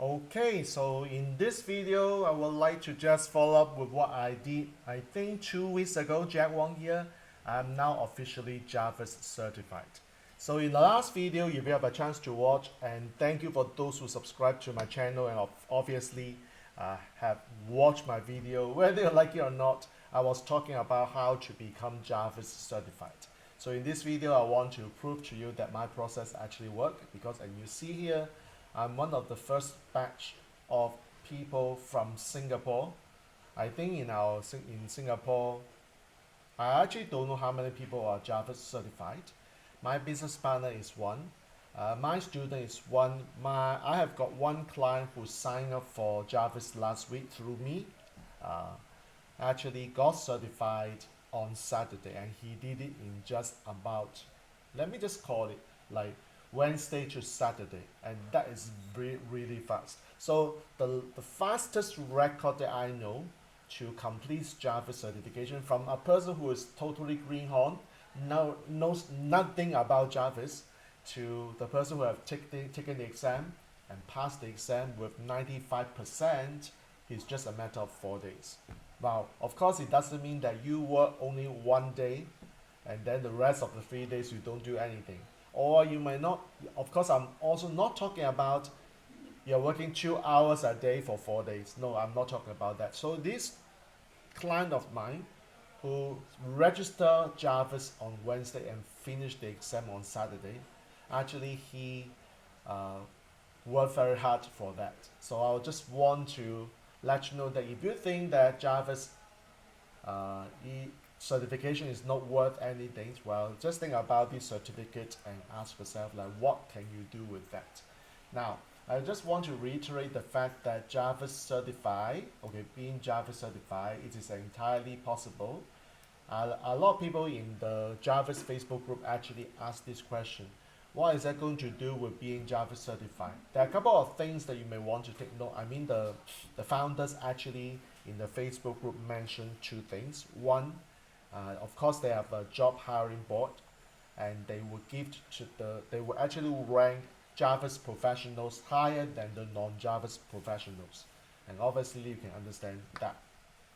Okay, so in this video, I would like to just follow up with what I did, I think 2 weeks ago, Jack Wong here. I'm now officially Jarvis certified. So in the last video, if you have a chance to watch, and thank you for those who subscribe to my channel and obviously have watched my video, whether you like it or not, I was talking about how to become Jarvis certified. So in this video, I want to prove to you that my process actually works because, and you see here, I'm one of the first batch of people from Singapore. I think in Singapore, I actually don't know how many people are Jarvis certified. My business partner is one. My student is one. I have got one client who signed up for Jarvis last week through me. Uh, Actually got certified on Saturday, and he did it in just about, let me just call it like Wednesday to Saturday, and that is really fast. So the fastest record that I know to complete Jarvis certification from a person who is totally greenhorn, knows nothing about Jarvis, to the person who have taken the exam and passed the exam with 95%, is just a matter of 4 days. Now, of course, it doesn't mean that you work only one day and then the rest of the 3 days you don't do anything. Or you may not, of course, I'm also not talking about you're working 2 hours a day for 4 days. No, I'm not talking about that. So this client of mine who registered Jarvis on Wednesday and finished the exam on Saturday, actually he uh, worked very hard for that. So I just want to let you know that if you think that Jarvis certification is not worth anything, well, just think about this certificate and ask yourself, like, what can you do with that? Now, I just want to reiterate the fact that Jarvis certified, okay, being Jarvis certified, it is entirely possible. A lot of people in the Jarvis Facebook group actually ask this question: what is that going to do with being Jarvis certified? There are a couple of things that you may want to take note. I mean, the founders actually in the Facebook group mentioned two things. One, of course, they have a job hiring board, and they will actually rank Jarvis professionals higher than the non-Jarvis professionals, and obviously you can understand that.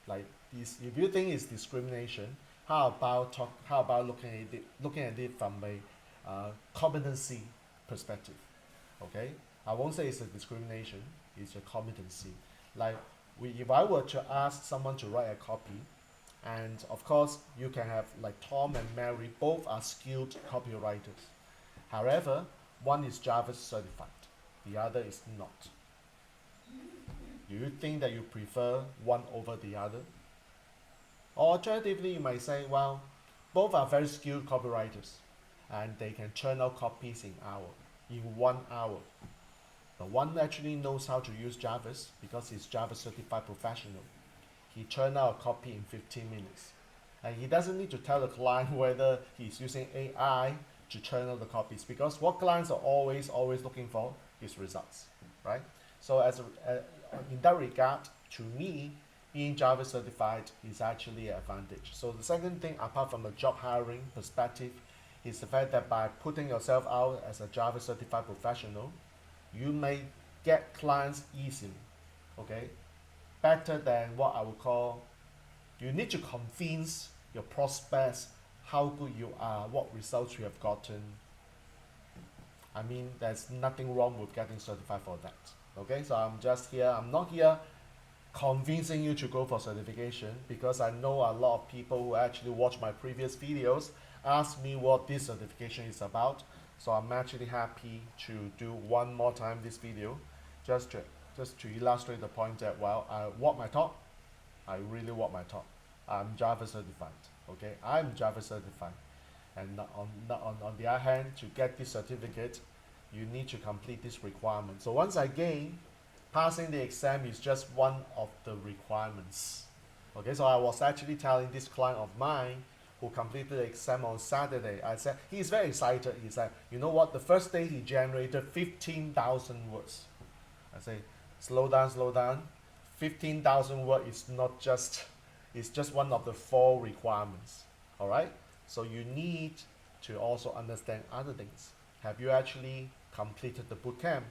Like, if you think it's discrimination, how about looking at it from a competency perspective? Okay, I won't say it's a discrimination, it's a competency. Like, if I were to ask someone to write a copy, and of course you can have like Tom and Mary, both are skilled copywriters. However, one is Jarvis certified, the other is not. Do you think that you prefer one over the other? Or alternatively, you might say, well, both are very skilled copywriters and they can churn out copies in 1 hour. The one actually knows how to use Jarvis because he's Jarvis certified professional. He churned out a copy in 15 minutes. And he doesn't need to tell the client whether he's using AI to churn out the copies, because what clients are always looking for is results, right? So in that regard, to me, being Jarvis certified is actually an advantage. So the second thing, apart from the job hiring perspective, is the fact that by putting yourself out as a Jarvis certified professional, you may get clients easily, okay? Better than what I would call, you need to convince your prospects how good you are, what results you have gotten. I mean, there's nothing wrong with getting certified for that. Okay, so I'm not here convincing you to go for certification, because I know a lot of people who actually watch my previous videos ask me what this certification is about. So I'm actually happy to do one more time this video just to illustrate the point that, well, I walk my talk. I really walk my talk. I'm Java certified. Okay, I'm Java certified. And on the other hand, to get this certificate, you need to complete this requirement. So once again, passing the exam is just one of the requirements. Okay, so I was actually telling this client of mine who completed the exam on Saturday, I said, he's very excited. He said, you know what, the first day he generated 15,000 words. I say, slow down. 15,000 words is not just, it's just one of the 4 requirements. All right, so you need to also understand other things. Have you actually completed the boot camp?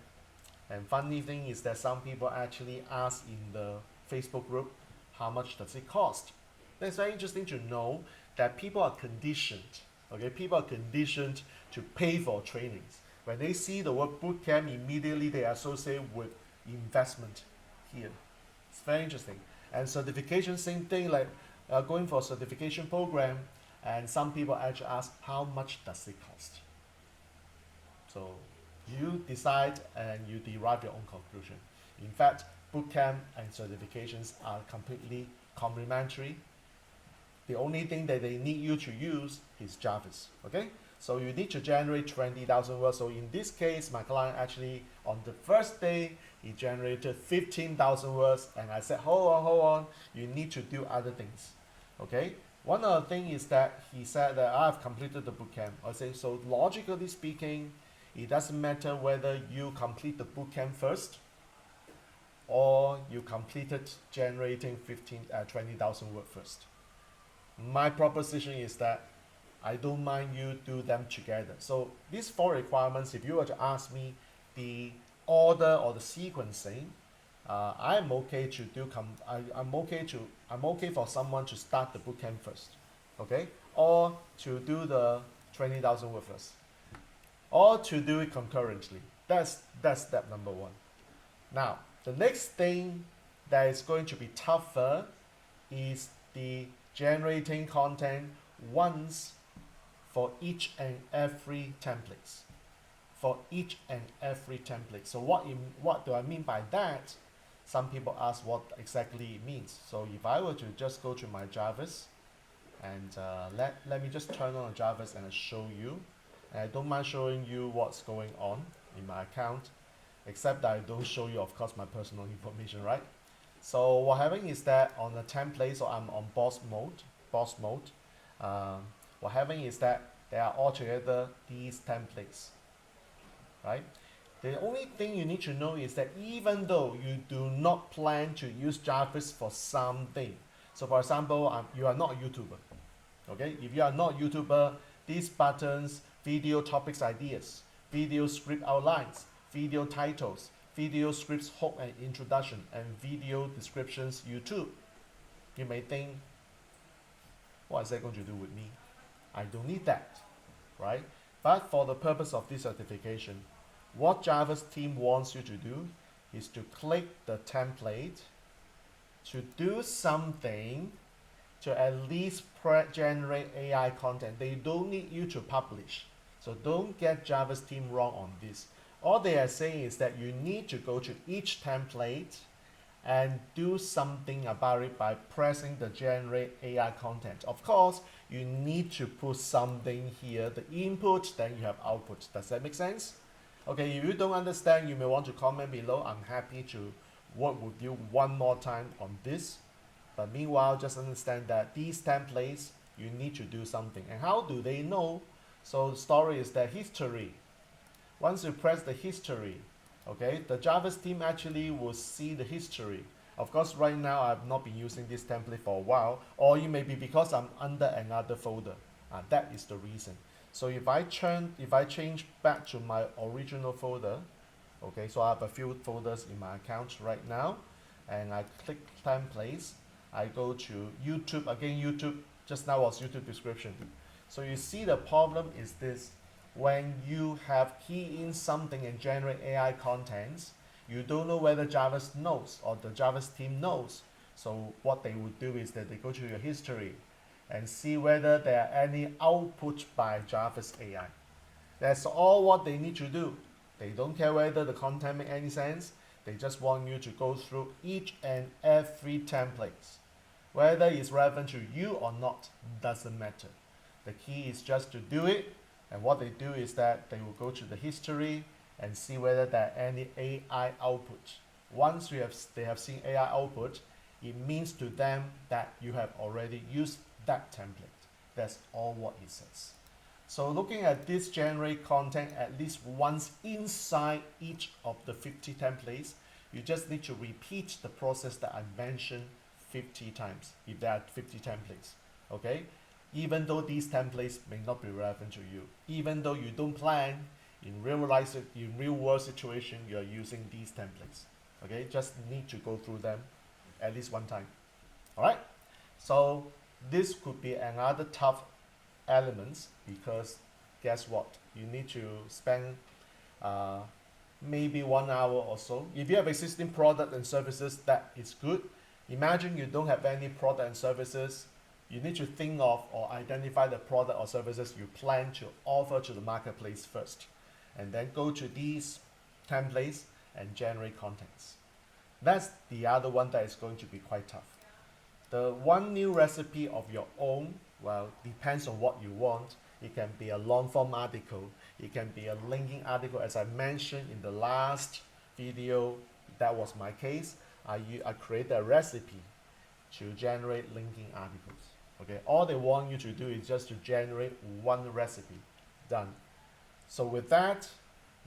And funny thing is that some people actually ask in the Facebook group, how much does it cost? It's very interesting to know that people are conditioned, okay? People are conditioned to pay for trainings. When they see the word bootcamp, immediately they associate with investment here. It's very interesting. And certification, same thing, like going for a certification program, and some people actually ask, how much does it cost? So you decide and you derive your own conclusion. In fact, bootcamp and certifications are completely complementary. The only thing that they need you to use is Jarvis, okay? So you need to generate 20,000 words. So in this case, my client actually, on the first day, he generated 15,000 words, and I said, hold on, you need to do other things, okay? One other thing is that he said that I've completed the bootcamp. I say, so logically speaking, it doesn't matter whether you complete the bootcamp first or you completed generating 20,000 words first. My proposition is that I don't mind you do them together. So these 4 requirements, if you were to ask me the order or the sequencing, I'm okay to do. I'm okay for someone to start the bootcamp first, okay, or to do the 20,000 words first, or to do it concurrently. That's step number 1. Now, the next thing that is going to be tougher is the generating content once for each and every templates. For each and every template. So what do I mean by that? Some people ask what exactly it means. So if I were to just go to my Jarvis and let me just turn on Jarvis and show you. And I don't mind showing you what's going on in my account, except that I don't show you, of course, my personal information, right? So what happening is that on the template, so I'm on boss mode. What happening is that they are altogether these templates, right? The only thing you need to know is that even though you do not plan to use Jarvis for something, so for example, you are not a YouTuber, okay? If you are not a YouTuber, these buttons, video topics ideas, video script outlines, video titles, video scripts hook and introduction, and video descriptions YouTube. You may think, what is that going to do with me? I don't need that, right? But for the purpose of this certification, what Jarvis team wants you to do is to click the template to do something to at least generate AI content. They don't need you to publish. So don't get Jarvis team wrong on this. All they are saying is that you need to go to each template and do something about it by pressing the generate AI content. Of course, you need to put something here, the input, then you have output. Does that make sense? Okay, if you don't understand, you may want to comment below. I'm happy to work with you one more time on this. But meanwhile, just understand that these templates, you need to do something. And how do they know? So the story is that history. Once you press the history, okay, the Jarvis team actually will see the history. Of course, right now I've not been using this template for a while, or it may be because I'm under another folder. That is the reason. So if I change back to my original folder, okay, so I have a few folders in my account right now, and I click templates. I go to YouTube, again YouTube, just now was YouTube description. So you see the problem is this, when you have key in something and generate AI contents, you don't know whether Jarvis knows or the Jarvis team knows. So what they would do is that they go to your history and see whether there are any output by Jarvis AI. That's all what they need to do. They don't care whether the content makes any sense. They just want you to go through each and every template. Whether it's relevant to you or not, doesn't matter. The key is just to do it. And what they do is that they will go to the history and see whether there are any AI output. Once they have seen AI output, it means to them that you have already used that template. That's all what it says. So looking at this generate content at least once inside each of the 50 templates, you just need to repeat the process that I mentioned 50 times, if there are 50 templates, okay? Even though these templates may not be relevant to you, even though you don't plan, in real life, in real world situation, you are using these templates. Okay, just need to go through them at least one time. All right. So this could be another tough element because guess what? You need to spend uh, maybe 1 hour or so. If you have existing product and services, that is good. Imagine you don't have any product and services. You need to think of or identify the product or services you plan to offer to the marketplace first, and then go to these templates and generate contents. That's the other one that is going to be quite tough. The one new recipe of your own, well, depends on what you want. It can be a long form article. It can be a linking article. As I mentioned in the last video, that was my case. I created a recipe to generate linking articles. Okay, all they want you to do is just to generate one recipe. Done. So with that,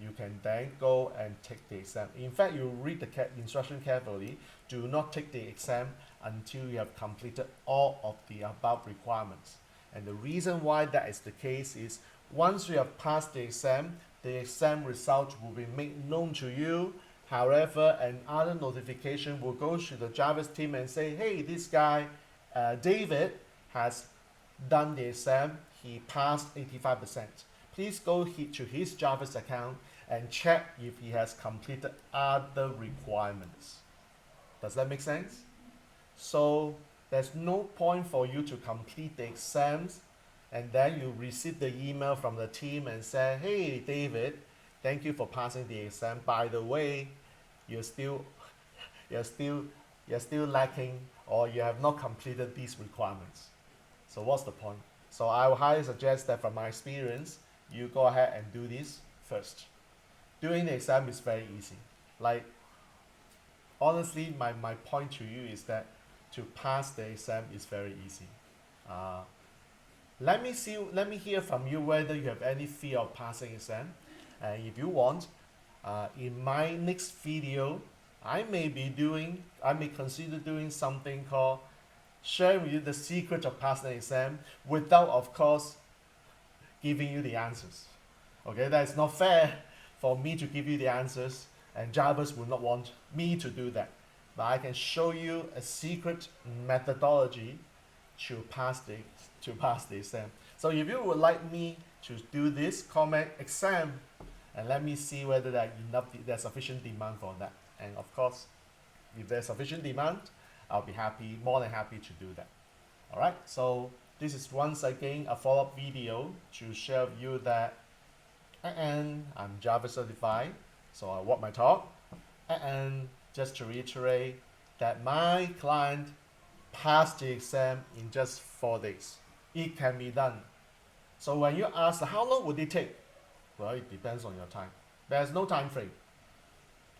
you can then go and take the exam. In fact, you read the instruction carefully. Do not take the exam until you have completed all of the above requirements. And the reason why that is the case is once you have passed the exam result will be made known to you. However, another notification will go to the Jarvis team and say, hey, this guy, David, has done the exam. He passed 85%. Please go to his Jarvis account and check if he has completed other requirements. Does that make sense? So there's no point for you to complete the exams and then you receive the email from the team and say, hey, David, thank you for passing the exam. By the way, you're still lacking, or you have not completed these requirements. So what's the point? So I would highly suggest that from my experience, you go ahead and do this first. Doing the exam is very easy. Like, honestly, my point to you is that to pass the exam is very easy. Let me hear from you whether you have any fear of passing exam. And if you want, in my next video, I may consider doing something called sharing with you the secret of passing the exam without, of course, giving you the answers. Okay, that is not fair for me to give you the answers, and Jarvis would not want me to do that. But I can show you a secret methodology to pass the exam. So if you would like me to do this, comment exam, and let me see whether there's sufficient demand for that. And of course, if there's sufficient demand, I'll be more than happy to do that. All right. So this is once again a follow-up video to share with you that I'm Jarvis certified, so I walk my talk. And just to reiterate that my client passed the exam in just 4 days. It can be done. So when you ask how long would it take? Well, it depends on your time. There's no time frame.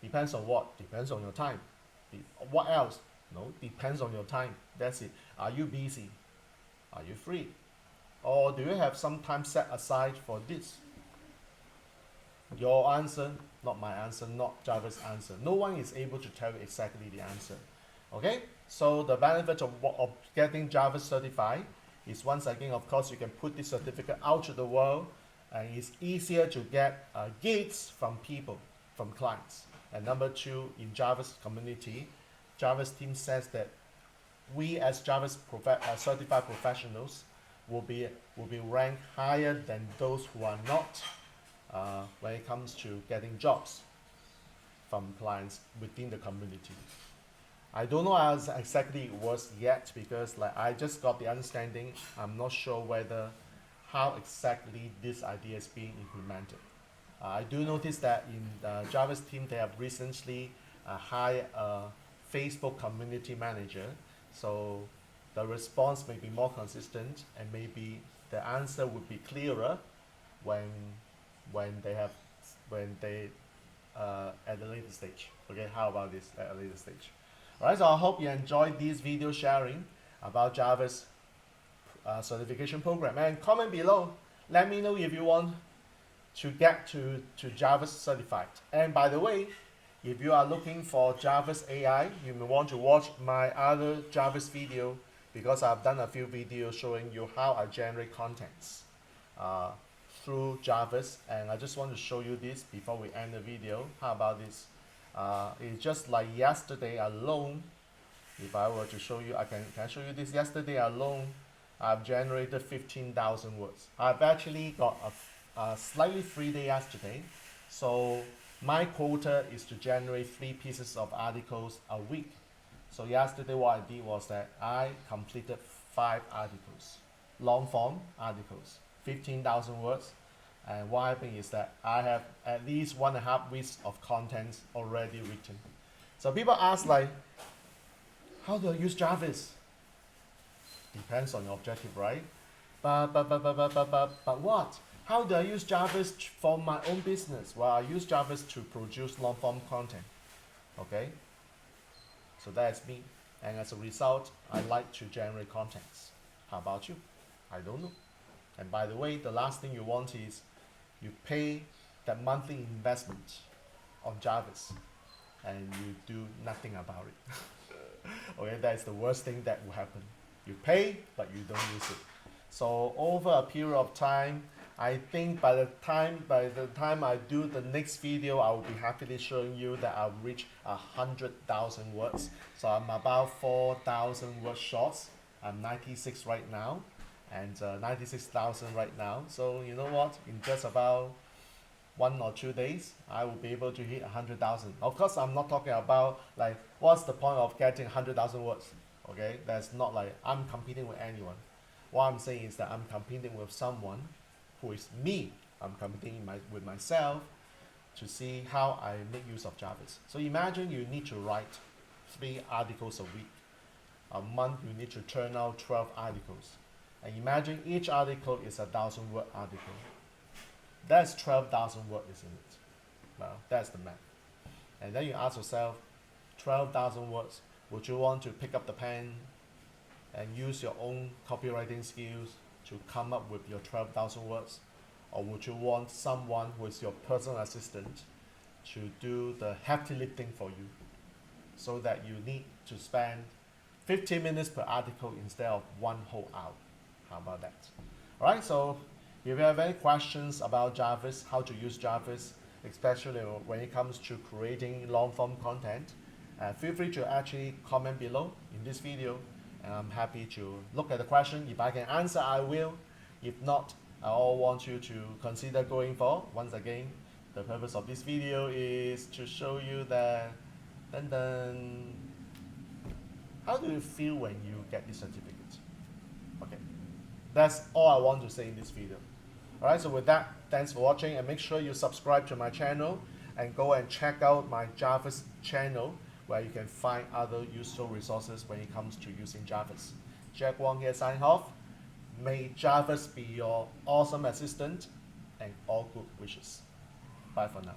Depends on what? Depends on your time. What else? No, depends on your time. That's it. Are you busy? Are you free? Or do you have some time set aside for this? Your answer, not my answer, not Jarvis' answer. No one is able to tell you exactly the answer. Okay? So the benefit of getting Jarvis certified is, once again, of course, you can put this certificate out to the world, and it's easier to get gigs from people, from clients. And number two, in Jarvis community, Jarvis team says that we as Jarvis certified professionals will be ranked higher than those who are not when it comes to getting jobs from clients within the community. I don't know how exactly it was yet, because I just got the understanding. I'm not sure how exactly this idea is being implemented. I do notice that in the Jarvis team, they have recently hired a Facebook community manager, so the response may be more consistent, and maybe the answer would be clearer when they at the later stage. Okay, how about this at a later stage? Alright, so I hope you enjoyed this video sharing about Jarvis certification program, and comment below. Let me know if you want to get to Jarvis certified. And by the way, if you are looking for Jarvis AI, you may want to watch my other Jarvis video, because I've done a few videos showing you how I generate contents through Jarvis, and I just want to show you this before we end the video. How about this? It's just like yesterday alone. If I were to show you, can I show you this? Yesterday alone, I've generated 15,000 words. I've actually got a slightly free day yesterday, so my quota is to generate 3 pieces of articles a week. So yesterday what I did was that I completed 5 articles, long form articles, 15,000 words. And what happened is that I have at least 1.5 weeks of content already written. So people ask like, how do I use Jarvis? Depends on your objective, right? But what? How do I use Jarvis for my own business? Well, I use Jarvis to produce long form content. Okay? So that's me. And as a result, I like to generate contents. How about you? I don't know. And by the way, the last thing you want is you pay that monthly investment on Jarvis and you do nothing about it. Okay, that's the worst thing that will happen. You pay, but you don't use it. So over a period of time, I think by the time I do the next video, I will be happily showing you that I've reached 100,000 words. So I'm about 4,000 words short. I'm 96 right now, and 96,000 right now. So you know what? In just about 1 or 2 days, I will be able to hit 100,000. Of course, I'm not talking about like what's the point of getting 100,000 words. Okay, that's not like I'm competing with anyone. What I'm saying is that I'm competing with someone who is me. I'm competing with myself to see how I make use of Jarvis. So imagine you need to write 3 articles a week. A month you need to turn out 12 articles. And imagine each article is a 1,000-word article. That's 12,000 words, isn't it? Well, that's the math. And then you ask yourself, 12,000 words, would you want to pick up the pen and use your own copywriting skills to come up with your 12,000 words? Or would you want someone who is your personal assistant to do the heavy lifting for you so that you need to spend 15 minutes per article instead of 1 whole hour? How about that? All right, so if you have any questions about Jarvis, how to use Jarvis, especially when it comes to creating long-form content, feel free to actually comment below in this video, and I'm happy to look at the question. If I can answer, I will. If not, I all want you to consider going for. Once again, the purpose of this video is to show you that, how do you feel when you get this certificate? Okay, that's all I want to say in this video. Alright, so with that, thanks for watching, and make sure you subscribe to my channel and go and check out my Jarvis channel where you can find other useful resources when it comes to using Jarvis. Jack Wong here signing off. May Jarvis be your awesome assistant, and all good wishes. Bye for now.